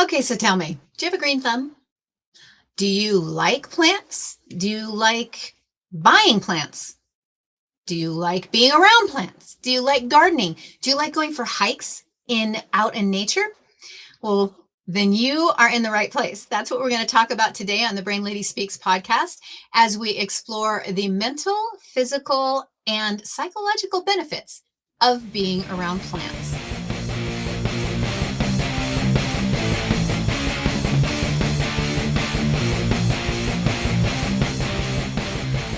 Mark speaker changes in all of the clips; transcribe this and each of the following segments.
Speaker 1: Okay, so tell me, do you have a green thumb? Do you like plants? Do you like buying plants? Do you like being around plants? Do you like gardening? Do you like going for hikes out in nature? Well, then you are in the right place. That's what we're going to talk about today on the Brain Lady Speaks podcast as we explore the mental, physical, and psychological benefits of being around plants.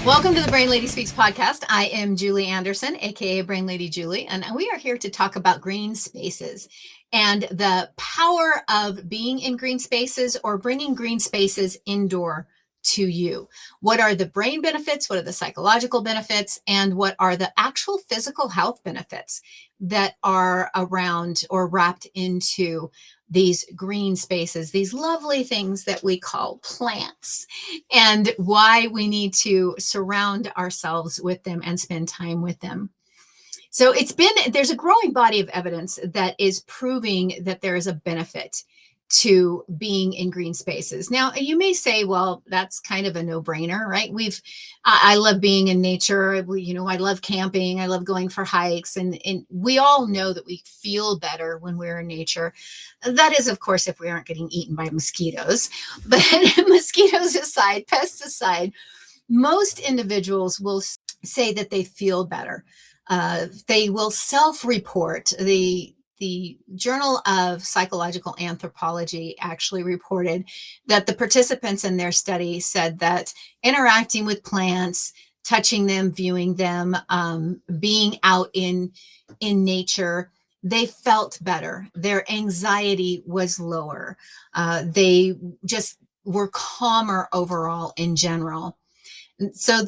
Speaker 1: Welcome to the Brain Lady Speaks podcast. I am Julie Anderson, aka Brain Lady Julie, and we are here to talk about green spaces and the power of being in green spaces or bringing green spaces indoor to you. What are the brain benefits? What are the psychological benefits? And what are the actual physical health benefits that are around or wrapped into these green spaces, these lovely things that we call plants, and why we need to surround ourselves with them and spend time with them. So there's a growing body of evidence that is proving that there is a benefit to being in green spaces. Now, you may say, well, that's kind of a no-brainer, right? I love being in nature. I love camping. I love going for hikes. And we all know that we feel better when we're in nature. That is, of course, if we aren't getting eaten by mosquitoes. But mosquitoes aside, pests aside, most individuals will say that they feel better. They will self-report. The Journal of Psychological Anthropology actually reported that the participants in their study said that interacting with plants, touching them, viewing them, being out in nature, they felt better. Their anxiety was lower. They just were calmer overall in general. So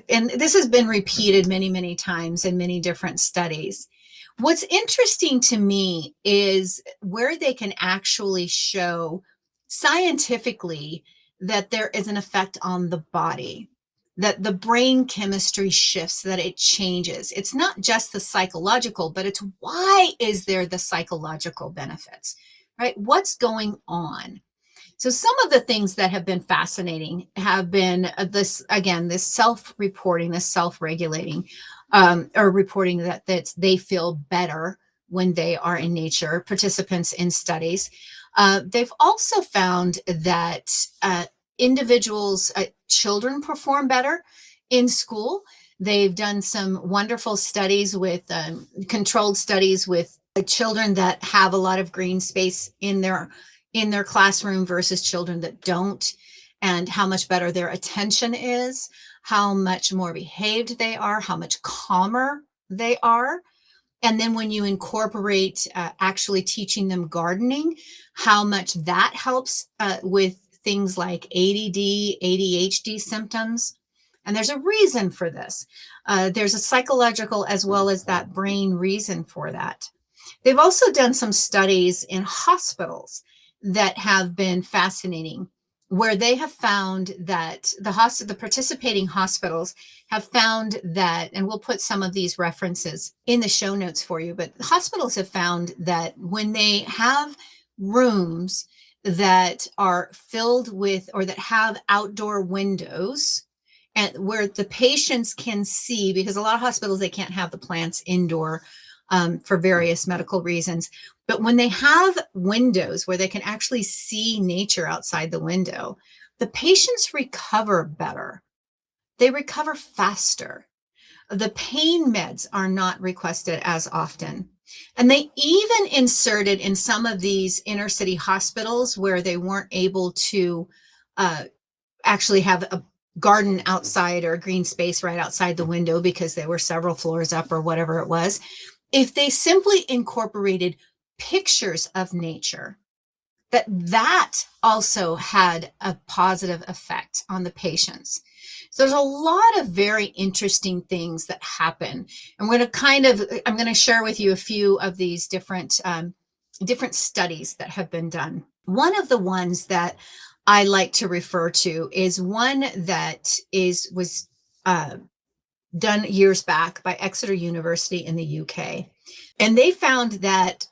Speaker 1: and this has been repeated many, many times in many different studies. What's interesting to me is where they can actually show scientifically that there is an effect on the body, that the brain chemistry shifts, that it changes. It's not just the psychological, but it's why is there the psychological benefits, right? What's going on? So some of the things that have been fascinating have been this self-reporting, this self-regulating, or reporting that they feel better when they are in nature, participants in studies. They've also found that children perform better in school. They've done some wonderful studies with controlled studies with children that have a lot of green space in their classroom versus children that don't, and how much better their attention is, how much more behaved they are, how much calmer they are. And then when you incorporate actually teaching them gardening, how much that helps with things like ADD, ADHD symptoms. And there's a reason for this. There's a psychological as well as that brain reason for that. They've also done some studies in hospitals that have been fascinating, where they have found that the participating hospitals have found that, and we'll put some of these references in the show notes for you, but hospitals have found that when they have rooms that are filled with or that have outdoor windows and where the patients can see, because a lot of hospitals, they can't have the plants indoor for various medical reasons. But when they have windows where they can actually see nature outside the window, the patients recover better. They recover faster. The pain meds are not requested as often. And they even inserted in some of these inner city hospitals where they weren't able to actually have a garden outside or a green space right outside the window because they were several floors up or whatever it was. If they simply incorporated pictures of nature, that also had a positive effect on the patients. So there's a lot of very interesting things that happen. I'm going to share with you a few of these different studies that have been done. One of the ones that I like to refer to is one that was done years back by Exeter University in the UK. And they found that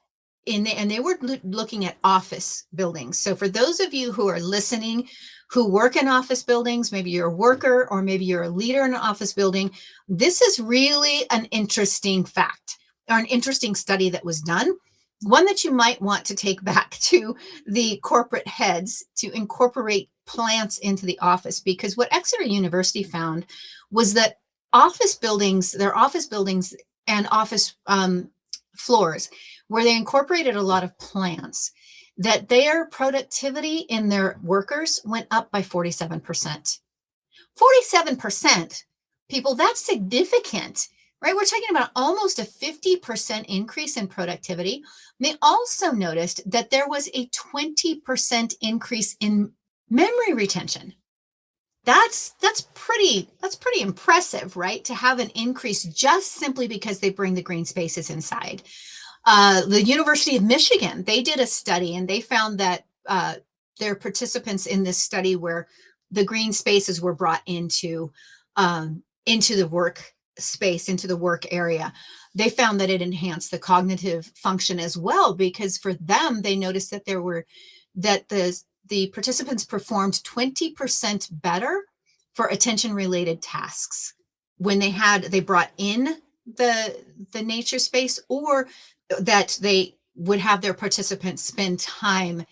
Speaker 1: and they were looking at office buildings. So for those of you who are listening, who work in office buildings, maybe you're a worker or maybe you're a leader in an office building, this is really an interesting fact or an interesting study that was done. One that you might want to take back to the corporate heads to incorporate plants into the office, because what Exeter University found was that their office buildings and office floors, where they incorporated a lot of plants, that their productivity in their workers went up by 47%. 47%, people, that's significant, right? We're talking about almost a 50% increase in productivity. They also noticed that there was a 20% increase in memory retention. That's pretty impressive, right? To have an increase just simply because they bring the green spaces inside. The University of Michigan, they did a study and they found that their participants in this study, where the green spaces were brought into the work space, into the work area, they found that it enhanced the cognitive function as well, because for them, they noticed that the participants performed 20% better for attention related tasks when they brought in the nature space, or that they would have their participants spend time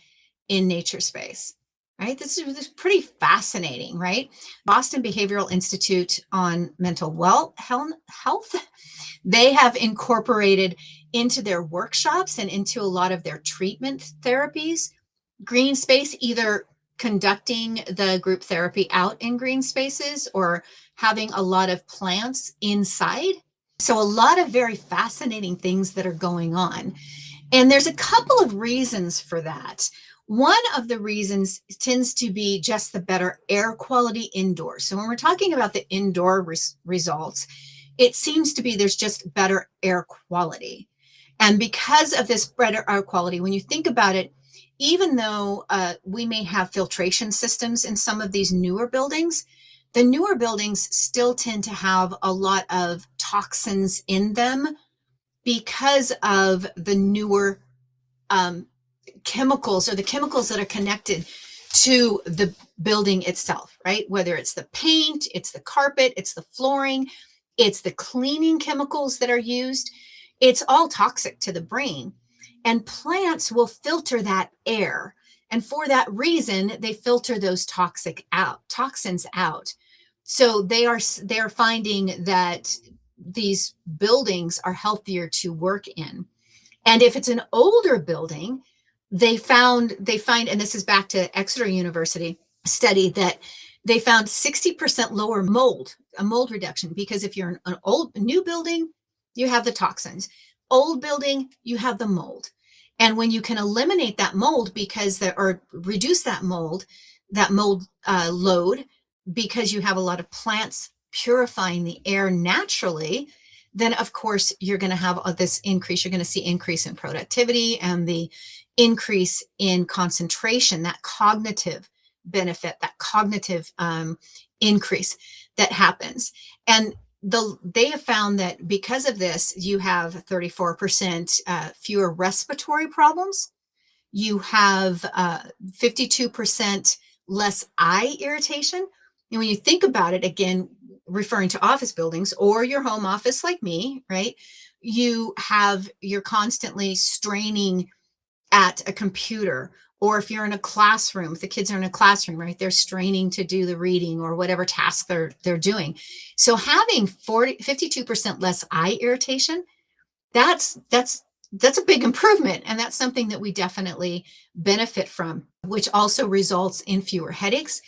Speaker 1: in nature space, right? This is pretty fascinating, right? Boston Behavioral Institute on Mental Health, they have incorporated into their workshops and into a lot of their treatment therapies green space, either conducting the group therapy out in green spaces or having a lot of plants inside. So a lot of very fascinating things that are going on. And there's a couple of reasons for that. One of the reasons tends to be just the better air quality indoors. So when we're talking about the indoor results, it seems to be there's just better air quality. And because of this better air quality, when you think about it, even though we may have filtration systems in some of these newer buildings, the newer buildings still tend to have a lot of toxins in them because of the newer chemicals, or the chemicals that are connected to the building itself, right? Whether it's the paint, it's the carpet, it's the flooring, it's the cleaning chemicals that are used, it's all toxic to the brain. And plants will filter that air. And for that reason, they filter those toxins out. So they're finding that these buildings are healthier to work in. And if it's an older building, they find, and this is back to Exeter University study, that they found 60% lower a mold reduction, because if you're in a new building, you have the toxins. Old building, you have the mold. And when you can eliminate that mold or reduce that mold load, because you have a lot of plants purifying the air naturally, then of course you're going to have this increase. You're going to see increase in productivity and the increase in concentration, that cognitive benefit, that cognitive increase that happens. And they have found that because of this, you have 34% fewer respiratory problems. You have 52% less eye irritation. And when you think about it, again, referring to office buildings or your home office like me, right? You're constantly straining at a computer, or if you're in a classroom, if the kids are in a classroom, right, they're straining to do the reading or whatever task they're doing. So having 52% less eye irritation, that's a big improvement. And that's something that we definitely benefit from, which also results in fewer headaches.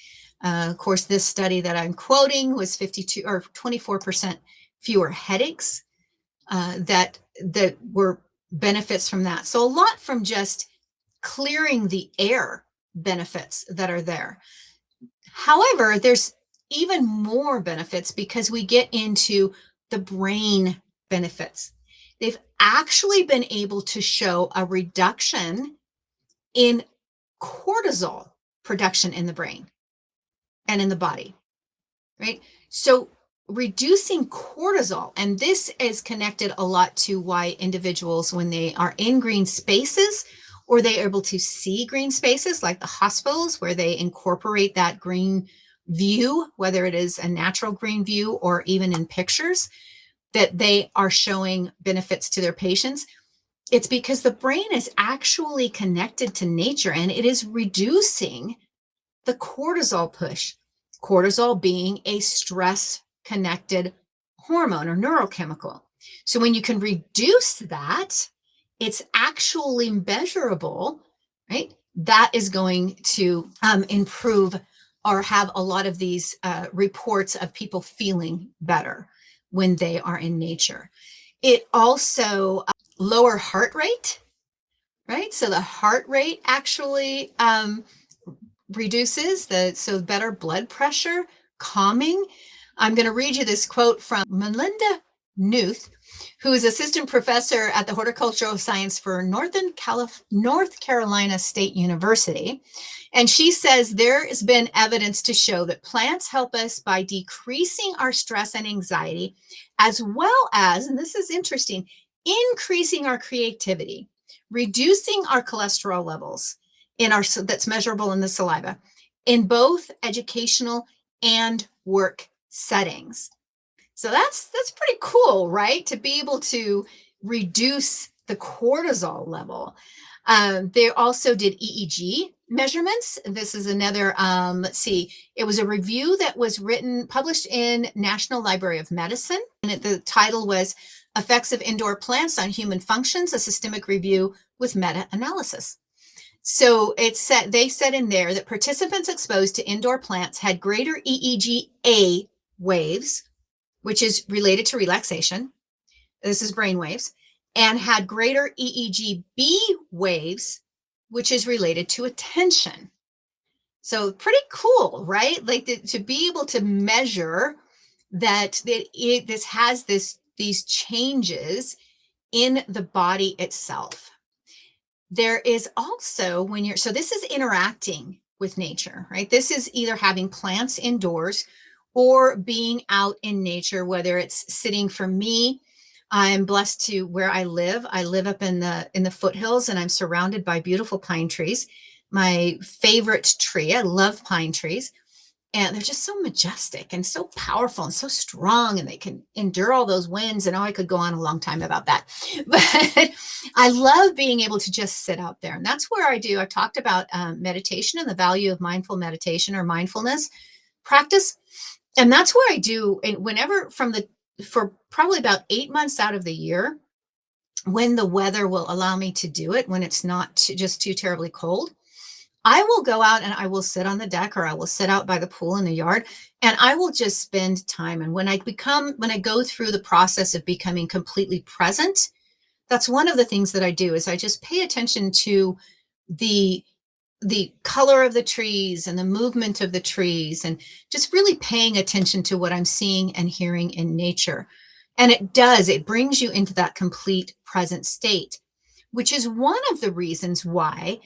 Speaker 1: Of course, this study that I'm quoting was 24% fewer headaches that were benefits from that. So a lot from just clearing the air benefits that are there. However, there's even more benefits because we get into the brain benefits. They've actually been able to show a reduction in cortisol production in the brain and in the body, right? So reducing cortisol. And this is connected a lot to why individuals, when they are in green spaces or they are able to see green spaces like the hospitals where they incorporate that green view, whether it is a natural green view or even in pictures, that they are showing benefits to their patients. It's because the brain is actually connected to nature and it is reducing the cortisol push. Cortisol being a stress connected hormone or neurochemical. So when you can reduce that, it's actually measurable, right? That is going to improve or have a lot of these reports of people feeling better when they are in nature. It also lower heart rate, right? So the heart rate actually reduces so better blood pressure, calming. I'm going to read you this quote from Melinda Newth, who is assistant professor at the horticultural science for North Carolina State University. And she says there has been evidence to show that plants help us by decreasing our stress and anxiety, as well as, and this is interesting, increasing our creativity, reducing our cholesterol levels that's measurable in the saliva in both educational and work settings. So that's pretty cool, right? To be able to reduce the cortisol level. They also did EEG measurements. This is another, let's see, it was a review that was published in National Library of Medicine. And the title was Effects of Indoor Plants on Human Functions, a Systemic Review with Meta-Analysis. So they said in there that participants exposed to indoor plants had greater EEG-A waves, which is related to relaxation. This is brain waves, and had greater EEG-B waves, which is related to attention. So pretty cool, right? Like to be able to measure that this has these changes in the body itself. There is also so this is interacting with nature, right? This is either having plants indoors or being out in nature, whether it's sitting. For me, I'm blessed to where I live. I live up in the foothills and I'm surrounded by beautiful pine trees. My favorite tree, I love pine trees. And they're just so majestic and so powerful and so strong, and they can endure all those winds. And I could go on a long time about that. But I love being able to just sit out there. And that's where I've talked about meditation and the value of mindful meditation or mindfulness practice. And that's where I do, and whenever for probably about 8 months out of the year, when the weather will allow me to do it, when it's not just too terribly cold, I will go out and I will sit on the deck or I will sit out by the pool in the yard and I will just spend time. And when I go through the process of becoming completely present, that's one of the things that I do is I just pay attention to the color of the trees and the movement of the trees and just really paying attention to what I'm seeing and hearing in nature. And it brings you into that complete present state, which is one of the reasons why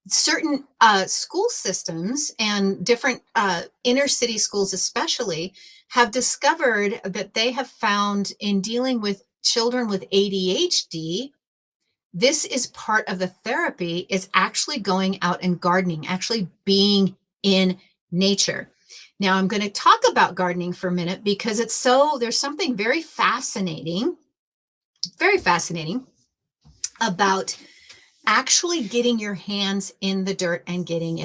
Speaker 1: certain school systems and different inner city schools especially have discovered that they have found in dealing with children with ADHD, this is part of the therapy is actually going out and gardening, actually being in nature. Now I'm going to talk about gardening for a minute because there's something very fascinating about actually getting your hands in the dirt and getting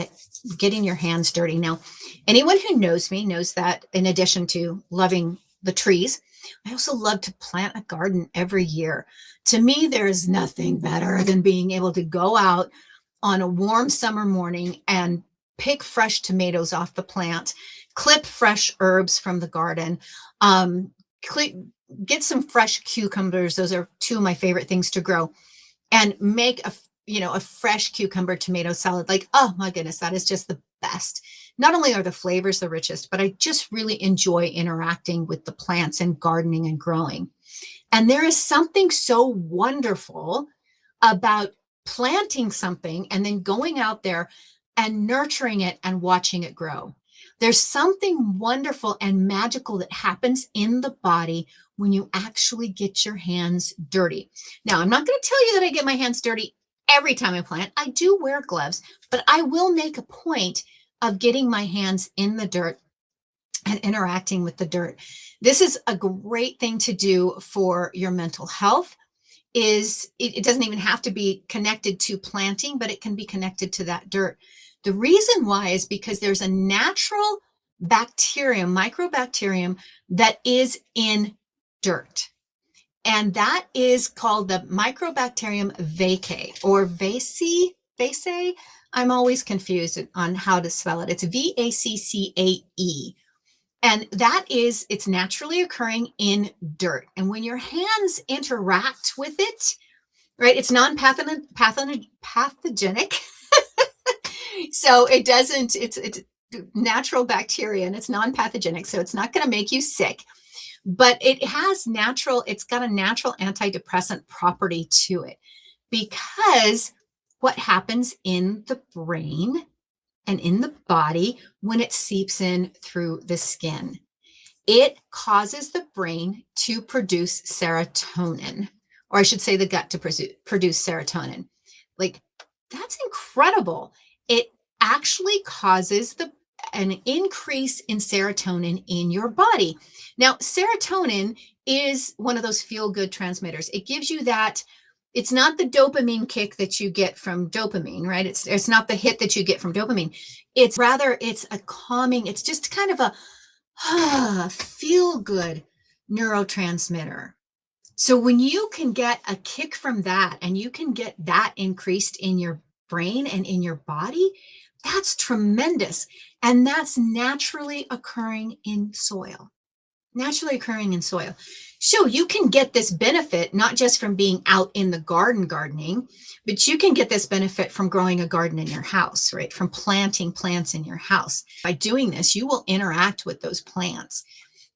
Speaker 1: your hands dirty. Now, anyone who knows me knows that in addition to loving the trees, I also love to plant a garden every year. To me, there is nothing better than being able to go out on a warm summer morning and pick fresh tomatoes off the plant, clip fresh herbs from the garden, get some fresh cucumbers. Those are two of my favorite things to grow, and make a fresh cucumber tomato salad. Like, oh my goodness, that is just the best. Not only are the flavors the richest, but I just really enjoy interacting with the plants and gardening and growing. And there is something so wonderful about planting something and then going out there and nurturing it and watching it grow. There's something wonderful and magical that happens in the body when you actually get your hands dirty. Now, I'm not going to tell you that I get my hands dirty every time I plant. I do wear gloves, but I will make a point of getting my hands in the dirt and interacting with the dirt. This is a great thing to do for your mental health. It doesn't even have to be connected to planting, but it can be connected to that dirt. The reason why is because there's a natural bacterium, microbacterium, that is in dirt. And that is called the Microbacterium vaccae or vaccae. I'm always confused on how to spell it. It's Vaccae. And it's naturally occurring in dirt. And when your hands interact with it, right, it's pathogenic. So it's natural bacteria and it's non-pathogenic. So it's not going to make you sick, but it's got a natural antidepressant property to it, because what happens in the brain and in the body when it seeps in through the skin, it causes the brain to produce serotonin, or I should say the gut to produce serotonin. Like, that's incredible. It actually causes an increase in serotonin in your body. Now, serotonin is one of those feel-good transmitters. It gives you that. It's not the dopamine kick that you get from dopamine, right? It's not the hit that you get from dopamine. It's a calming, it's just kind of a feel-good neurotransmitter. So when you can get a kick from that and you can get that increased in your brain and in your body, that's tremendous. And that's naturally occurring in soil. So you can get this benefit not just from being out in the gardening, but you can get this benefit from growing a garden in your house, right? From planting plants in your house. By doing this, you will interact with those plants,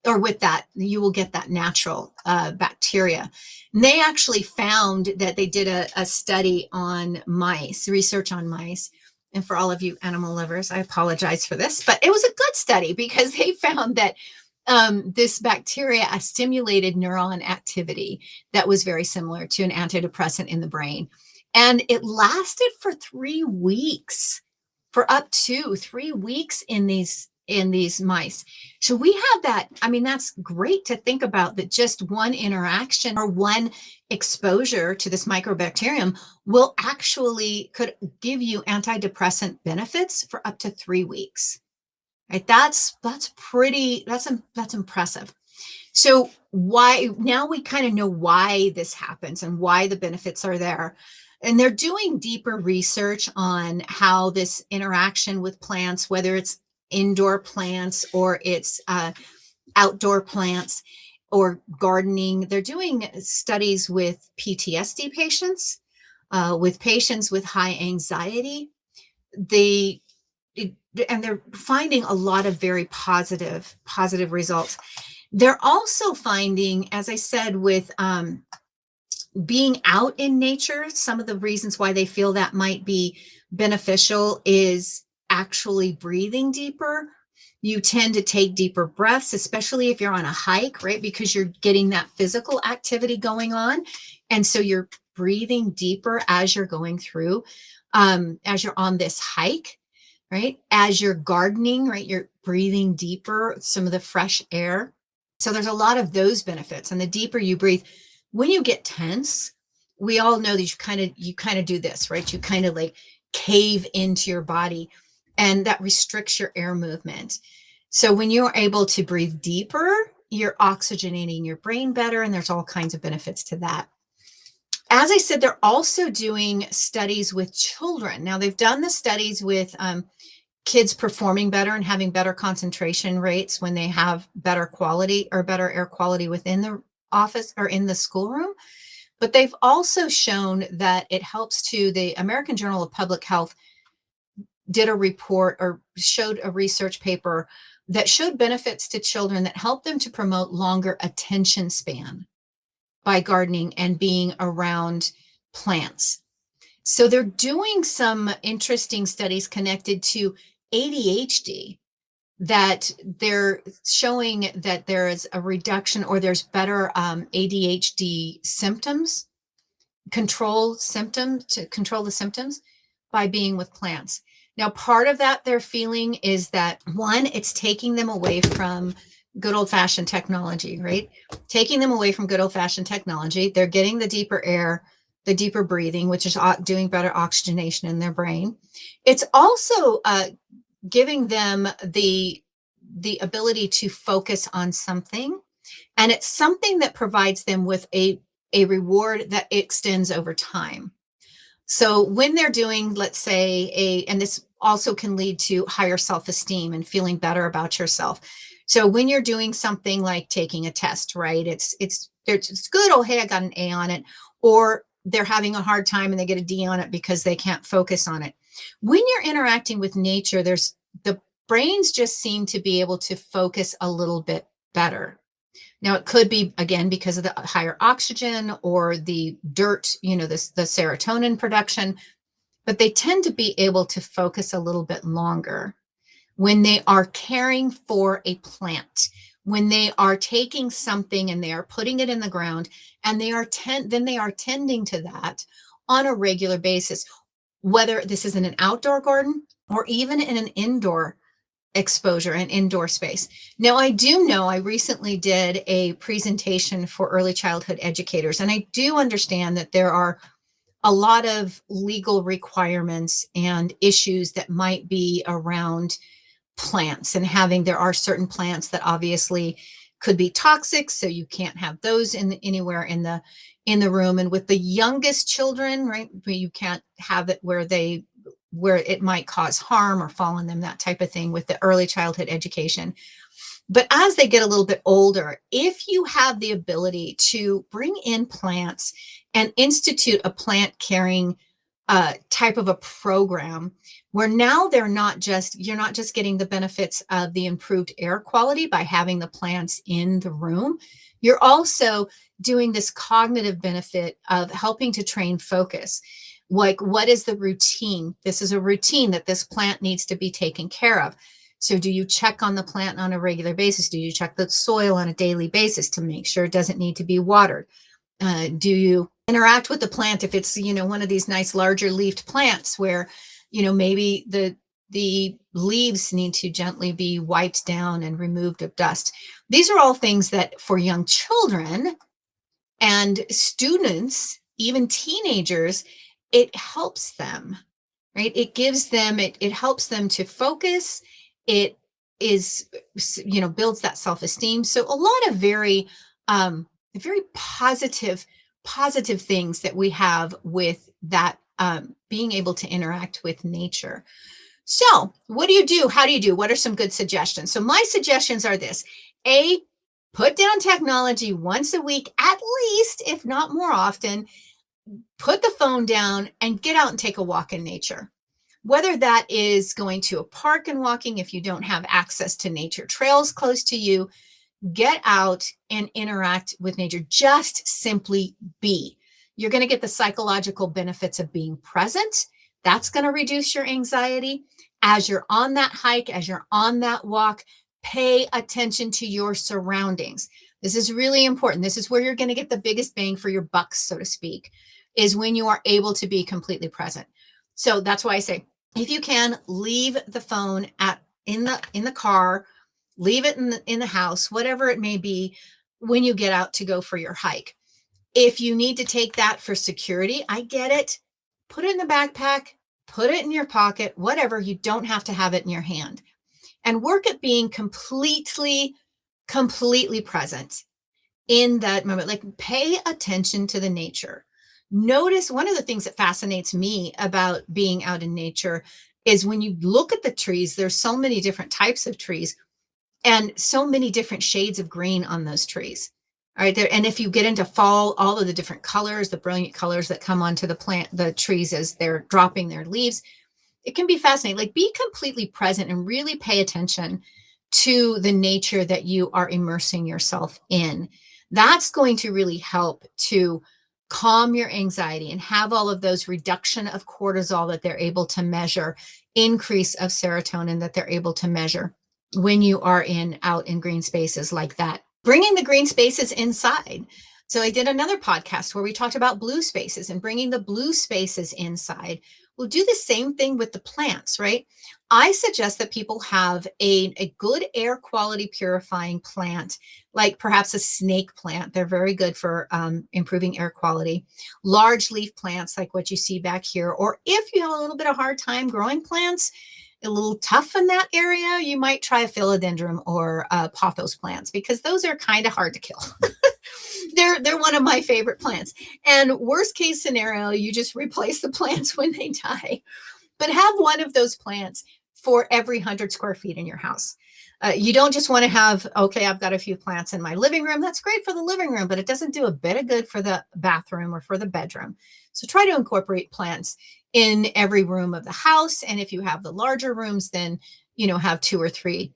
Speaker 1: or with that, you will get that natural bacteria. And they actually found that they did a study on mice, research on mice. And for all of you animal lovers, I apologize for this, but it was a good study because they found that this bacteria stimulated neuron activity that was very similar to an antidepressant in the brain. And it lasted for 3 weeks, for up to 3 weeks in these mice. So we have that. I mean, that's great to think about, that just one interaction or one exposure to this microbacterium could give you antidepressant benefits for up to 3 weeks. Right? That's impressive. So now we kind of know why this happens and why the benefits are there. And they're doing deeper research on how this interaction with plants, whether it's indoor plants or it's outdoor plants or gardening. They're doing studies with PTSD patients, with patients with high anxiety. And they're finding a lot of very positive results. They're also finding, as I said, with being out in nature, some of the reasons why they feel that might be beneficial is actually breathing deeper. You tend to take deeper breaths, especially if you're on a hike, right? Because you're getting that physical activity going on. And so you're breathing deeper as you're going through, as you're on this hike, right? As you're gardening, right? You're breathing deeper, some of the fresh air. So there's a lot of those benefits. And the deeper you breathe, when you get tense, we all know that you kind of do this, right? You kind of like cave into your body, and that restricts your air movement. So when you're able to breathe deeper, you're oxygenating your brain better, and there's all kinds of benefits to that. As I said, they're also doing studies with children. Now, they've done the studies with kids performing better and having better concentration rates when they have better quality or better air quality within the office or in the schoolroom. But they've also shown that it helps to. The American Journal of Public Health did a report or showed a research paper that showed benefits to children that help them to promote longer attention span by gardening and being around plants. So they're doing some interesting studies connected to ADHD that they're showing that there is a reduction or there's better ADHD symptoms, to control the symptoms by being with plants. Now, part of that they're feeling is that one, it's taking them away from good old fashioned technology, right? Taking them away from good old fashioned technology. They're getting the deeper air, the deeper breathing, which is doing better oxygenation in their brain. It's also giving them the ability to focus on something, and it's something that provides them with a reward that extends over time. So when they're doing, let's say, and this also can lead to higher self-esteem and feeling better about yourself. So when you're doing something like taking a test, right? It's good. Oh, hey, I got an A on it. Or they're having a hard time and they get a D on it because they can't focus on it. When you're interacting with nature, there's the brains just seem to be able to focus a little bit better. Now, it could be, again, because of the higher oxygen or the dirt, the serotonin production, but they tend to be able to focus a little bit longer when they are caring for a plant, when they are taking something and they are putting it in the ground and then they are tending to that on a regular basis, whether this is in an outdoor garden or even in an indoor exposure and indoor space. Now, I do know I recently did a presentation for early childhood educators, and I do understand that there are a lot of legal requirements and issues that might be around plants and there are certain plants that obviously could be toxic, so you can't have those anywhere in the room. And with the youngest children, right, you can't have it where it might cause harm or fall on them, that type of thing with the early childhood education. But as they get a little bit older, if you have the ability to bring in plants and institute a plant caring type of a program where now you're not just getting the benefits of the improved air quality by having the plants in the room, you're also doing this cognitive benefit of helping to train focus. Like, what is the routine? This is a routine that this plant needs to be taken care of. So do you check on the plant on a regular basis? Do you check the soil on a daily basis to make sure it doesn't need to be watered? Do you interact with the plant if it's, one of these nice larger leafed plants where, maybe the leaves need to gently be wiped down and removed of dust? These are all things that for young children and students, even teenagers, it helps them, right? It helps them to focus. It is, builds that self-esteem. So a lot of very positive things that we have with that, being able to interact with nature. So what do you do? How do you do? What are some good suggestions? So my suggestions are this: A, put down technology once a week, at least, if not more often. Put the phone down and get out and take a walk in nature. Whether that is going to a park and walking, if you don't have access to nature trails close to you, get out and interact with nature. Just simply be. You're going to get the psychological benefits of being present. That's going to reduce your anxiety. As you're on that hike, as you're on that walk, pay attention to your surroundings. This is really important. This is where you're going to get the biggest bang for your buck, so to speak, is when you are able to be completely present. So that's why I say, if you can, leave the phone in the car, leave it in the house, whatever it may be, when you get out to go for your hike. If you need to take that for security, I get it. Put it in the backpack, put it in your pocket, whatever. You don't have to have it in your hand. And work at being completely present in that moment. Like, pay attention to the nature. Notice, one of the things that fascinates me about being out in nature is when you look at the trees, there's so many different types of trees and so many different shades of green on those trees. All right, there. And if you get into fall, all of the different colors, the brilliant colors that come onto the trees as they're dropping their leaves, it can be fascinating. Like, be completely present and really pay attention to the nature that you are immersing yourself in. That's going to really help to calm your anxiety and have all of those reduction of cortisol that they're able to measure, increase of serotonin that they're able to measure. when you are out in green spaces like that. Bringing the green spaces inside. So I did another podcast where we talked about blue spaces and bringing the blue spaces inside. We'll do the same thing with the plants, right? I suggest that people have a good air quality purifying plant, like perhaps a snake plant. They're very good for improving air quality. Large leaf plants like what you see back here, or if you have a little bit of hard time growing plants, a little tough in that area, you might try a philodendron or pothos plants, because those are kind of hard to kill. They're one of my favorite plants. And worst case scenario, you just replace the plants when they die. But have one of those plants for every 100 square feet in your house. You don't just want to have, okay, I've got a few plants in my living room. That's great for the living room, but it doesn't do a bit of good for the bathroom or for the bedroom. So try to incorporate plants in every room of the house. And if you have the larger rooms, then, have two or three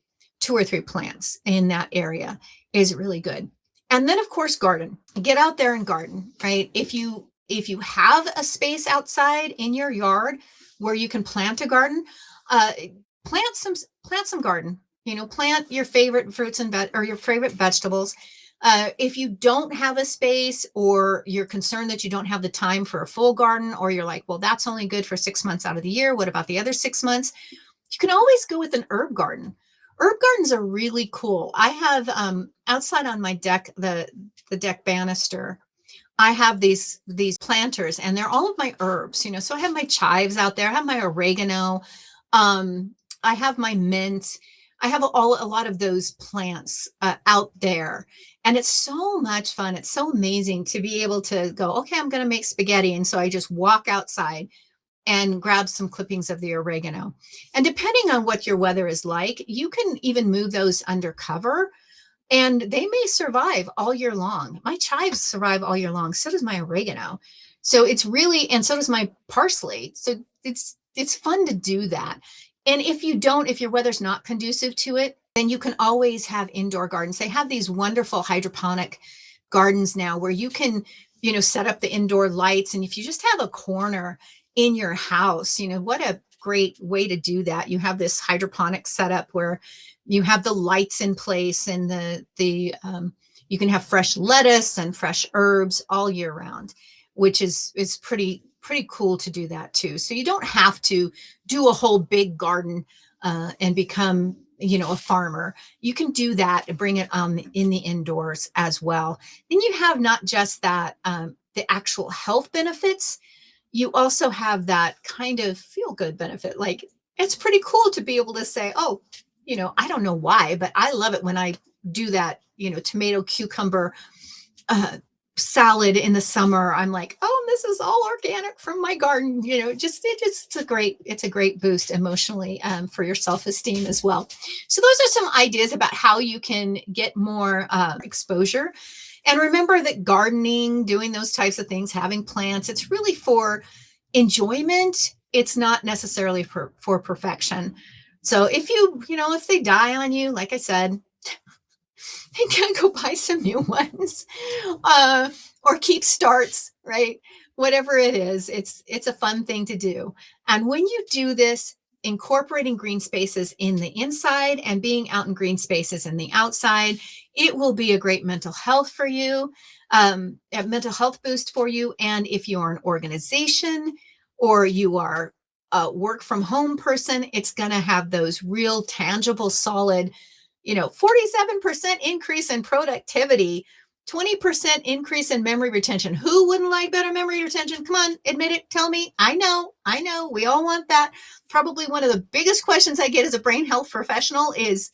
Speaker 1: plants in that area is really good. And then of course, garden. Get out there and garden, right? If you have a space outside in your yard where you can plant a garden, plant some garden. Plant your favorite fruits or your favorite vegetables. If you don't have a space, or you're concerned that you don't have the time for a full garden, or you're like, well, that's only good for 6 months out of the year. What about the other 6 months? You can always go with an herb garden. Herb gardens are really cool. I have outside on my deck, the deck banister, I have these planters, and they're all of my herbs, so I have my chives out there. I have my oregano. I have my mint. I have a lot of those plants out there, and it's so much fun. It's so amazing to be able to go, okay, I'm going to make spaghetti. And so I just walk outside and grab some clippings of the oregano. And depending on what your weather is like, you can even move those under cover, and they may survive all year long. My chives survive all year long. So does my oregano. So it's really, and so does my parsley. So it's fun to do that. And if your weather's not conducive to it, then you can always have indoor gardens. They have these wonderful hydroponic gardens now where you can, set up the indoor lights. And if you just have a corner in your house, what a great way to do that. You have this hydroponic setup where you have the lights in place, and you can have fresh lettuce and fresh herbs all year round, which is pretty cool to do that too. So you don't have to do a whole big garden and become, a farmer. You can do that and bring it in the indoors as well. Then you have not just that, the actual health benefits. You also have that kind of feel good benefit. Like, it's pretty cool to be able to say, oh, I don't know why, but I love it when I do that, tomato cucumber salad in the summer. I'm like, oh, this is all organic from my garden. It's a great boost emotionally for your self-esteem as well. So those are some ideas about how you can get more exposure. And remember that gardening, doing those types of things, having plants, it's really for enjoyment. It's not necessarily for perfection. So if they die on you, like I said, you can go buy some new ones or keep starts, right? Whatever it is, it's a fun thing to do. And when you do this, incorporating green spaces in the inside and being out in green spaces in the outside, it will be a great mental health for you, a mental health boost for you. And if you are an organization or you are a work from home person, it's going to have those real tangible, solid, 47% increase in productivity, 20% increase in memory retention. Who wouldn't like better memory retention? Come on, admit it. Tell me. I know. We all want that. Probably one of the biggest questions I get as a brain health professional is,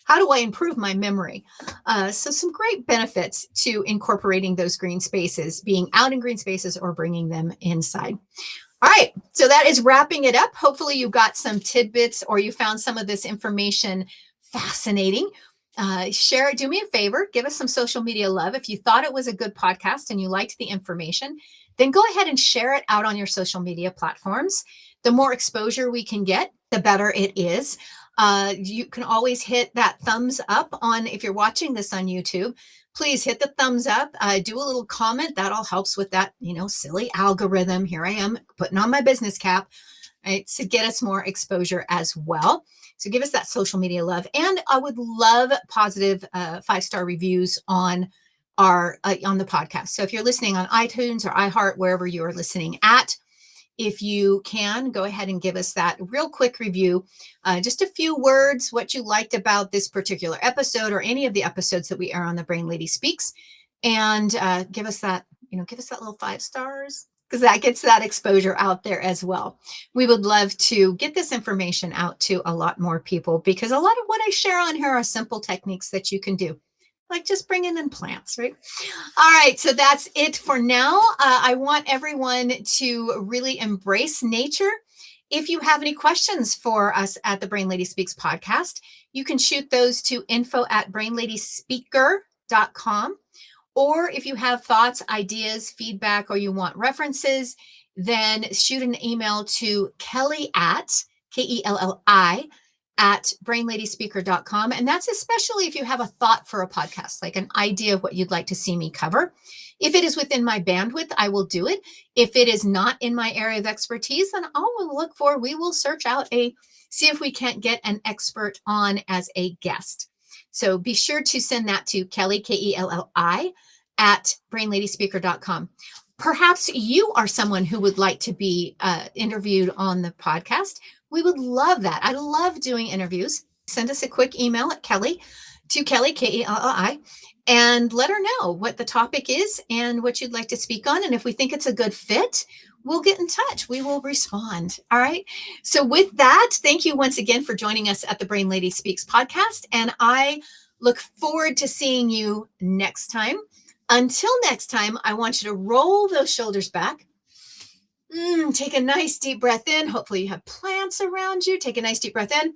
Speaker 1: how do I improve my memory? So some great benefits to incorporating those green spaces, being out in green spaces or bringing them inside. All right, so that is wrapping it up. Hopefully you got some tidbits or you found some of this information fascinating. Share it. Do me a favor. Give us some social media love. If you thought it was a good podcast and you liked the information, then go ahead and share it out on your social media platforms. The more exposure we can get, the better it is. You can always hit that thumbs up if you're watching this on YouTube. Please hit the thumbs up, do a little comment. That all helps with that, silly algorithm. Here I am putting on my business cap. right? To get us more exposure as well. So give us that social media love. And I would love positive 5-star reviews on our on the podcast. So if you're listening on iTunes or iHeart, wherever you are listening at, if you can, go ahead and give us that real quick review. Just a few words, what you liked about this particular episode or any of the episodes that we air on the Brain Lady Speaks. And give us that, give us that little 5 stars, because that gets that exposure out there as well. We would love to get this information out to a lot more people, because a lot of what I share on here are simple techniques that you can do, like just bringing in plants, right? All right, so that's it for now. I want everyone to really embrace nature. If you have any questions for us at the Brain Lady Speaks podcast, you can shoot those to info@brainladyspeaker.com. Or if you have thoughts, ideas, feedback, or you want references, then shoot an email to Kelli at Kelli at brainladyspeaker.com. And that's especially if you have a thought for a podcast, like an idea of what you'd like to see me cover. If it is within my bandwidth, I will do it. If it is not in my area of expertise, then we will search out see if we can't get an expert on as a guest. So be sure to send that to Kelli, Kelli, at brainladyspeaker.com. Perhaps you are someone who would like to be interviewed on the podcast. We would love that. I love doing interviews. Send us a quick email at Kelli, Kelli, and let her know what the topic is and what you'd like to speak on. And if we think it's a good fit, we'll get in touch. We will respond. All right. So with that, thank you once again for joining us at the Brain Lady Speaks podcast. And I look forward to seeing you next time. Until next time, I want you to roll those shoulders back. Take a nice deep breath in. Hopefully you have plants around you. Take a nice deep breath in.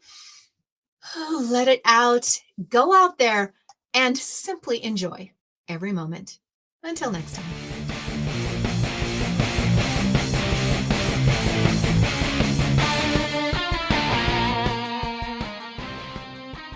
Speaker 1: Let it out. Go out there and simply enjoy every moment. Until next time.